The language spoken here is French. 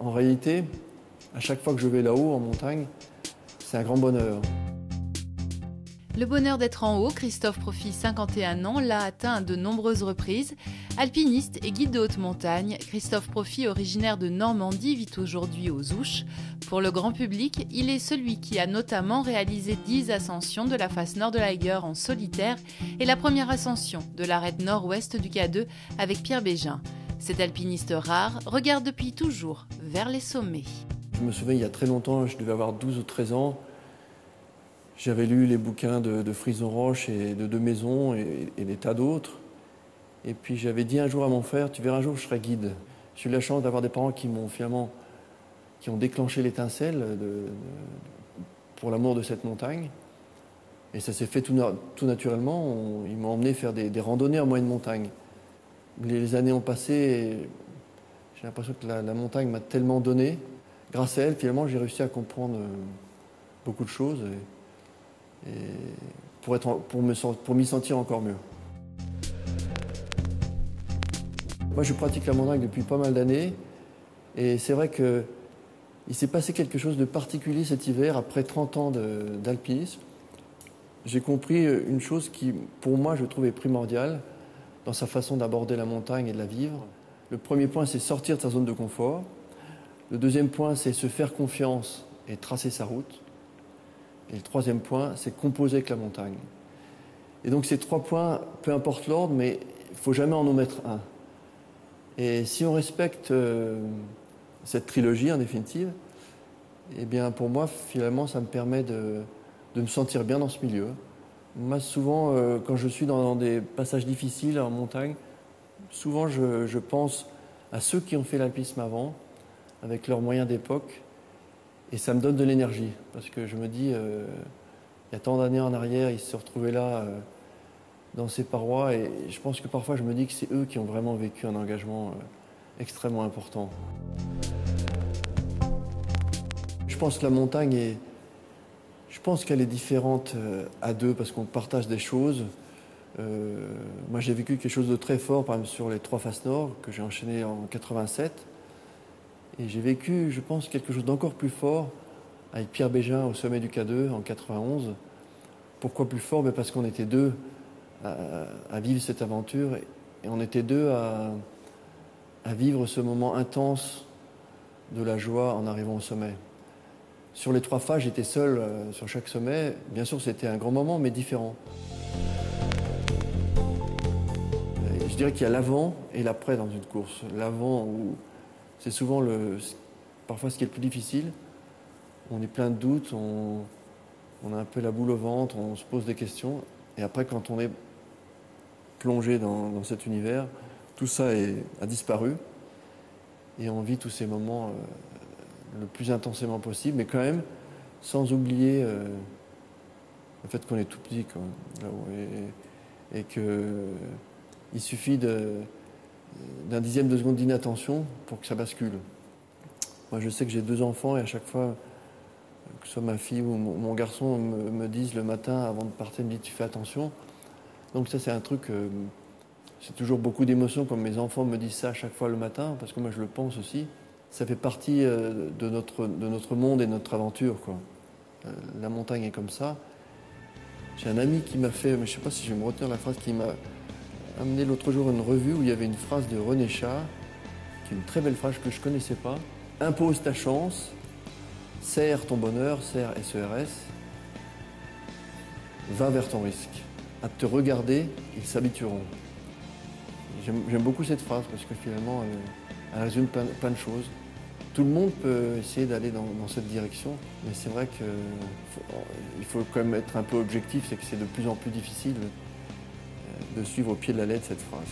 En réalité, à chaque fois que je vais là-haut en montagne, c'est un grand bonheur. Le bonheur d'être en haut, Christophe Profit, 51 ans, l'a atteint à de nombreuses reprises. Alpiniste et guide de haute montagne, Christophe Profit, originaire de Normandie, vit aujourd'hui aux Ouches. Pour le grand public, il est celui qui a notamment réalisé 10 ascensions de la face nord de l'Eiger en solitaire et la première ascension de l'arête nord-ouest du K2 avec Pierre Bégin. Cet alpiniste rare regarde depuis toujours vers les sommets. Je me souviens, il y a très longtemps, je devais avoir 12 ou 13 ans, j'avais lu les bouquins de Frison Roche et de Maison et des tas d'autres. Et puis j'avais dit un jour à mon frère, tu verras un jour je serai guide. J'ai eu la chance d'avoir des parents qui ont déclenché l'étincelle pour l'amour de cette montagne. Et ça s'est fait tout naturellement. Ils m'ont emmené faire des randonnées en moyenne montagne. Les années ont passé et j'ai l'impression que la montagne m'a tellement donné. Grâce à elle, finalement, j'ai réussi à comprendre beaucoup de choses et pour m'y sentir encore mieux. Moi, je pratique la montagne depuis pas mal d'années et c'est vrai qu'il s'est passé quelque chose de particulier cet hiver, après 30 ans d'alpinisme. J'ai compris une chose qui, pour moi, je trouve est primordiale dans sa façon d'aborder la montagne et de la vivre. Le premier point, c'est sortir de sa zone de confort. Le deuxième point, c'est se faire confiance et tracer sa route. Et le troisième point, c'est composer avec la montagne. Et donc ces 3 points, peu importe l'ordre, mais il ne faut jamais en omettre un. Et si on respecte cette trilogie, en définitive, eh bien pour moi, finalement, ça me permet de me sentir bien dans ce milieu. Moi, souvent, quand je suis dans des passages difficiles en montagne, souvent je pense à ceux qui ont fait l'alpinisme avant, avec leurs moyens d'époque, et ça me donne de l'énergie, parce que je me dis, il y a tant d'années en arrière, ils se retrouvaient là, dans ces parois, et je pense que parfois je me dis que c'est eux qui ont vraiment vécu un engagement extrêmement important. Je pense que la montagne je pense qu'elle est différente à deux, parce qu'on partage des choses. Moi, j'ai vécu quelque chose de très fort, par exemple, sur les 3 faces nord, que j'ai enchaîné en 87. Et j'ai vécu, je pense, quelque chose d'encore plus fort avec Pierre Bégin au sommet du K2 en 91. Pourquoi plus fort? Parce qu'on était deux à vivre cette aventure et on était deux à vivre ce moment intense de la joie en arrivant au sommet. Sur les 3 phases, j'étais seul sur chaque sommet. Bien sûr, c'était un grand moment, mais différent. Je dirais qu'il y a l'avant et l'après dans une course. L'avant, où c'est souvent parfois ce qui est le plus difficile. On est plein de doutes, on a un peu la boule au ventre, on se pose des questions. Et après, quand on est plongé dans cet univers, tout ça a disparu. Et on vit tous ces moments le plus intensément possible, mais quand même sans oublier le fait qu'on est tout petit là-haut, et qu'il suffit d'un dixième de seconde d'inattention pour que ça bascule. Moi, je sais que j'ai 2 enfants et à chaque fois, que ce soit ma fille ou mon garçon me disent le matin avant de partir, me disent tu fais attention. Donc ça, c'est un truc, c'est toujours beaucoup d'émotions quand mes enfants me disent ça à chaque fois le matin, parce que moi je le pense aussi. Ça fait partie de notre monde et de notre aventure, quoi. La montagne est comme ça. J'ai un ami qui m'a fait, mais je ne sais pas si je vais me retenir la phrase, qui m'a amené l'autre jour une revue où il y avait une phrase de René Char, qui est une très belle phrase que je ne connaissais pas. Impose ta chance, serre ton bonheur, serre SERS, va vers ton risque. À te regarder, ils s'habitueront. J'aime beaucoup cette phrase parce que finalement, elle résume plein de choses. Tout le monde peut essayer d'aller dans cette direction, mais c'est vrai qu'il faut quand même être un peu objectif, c'est que c'est de plus en plus difficile de suivre au pied de la lettre cette phrase.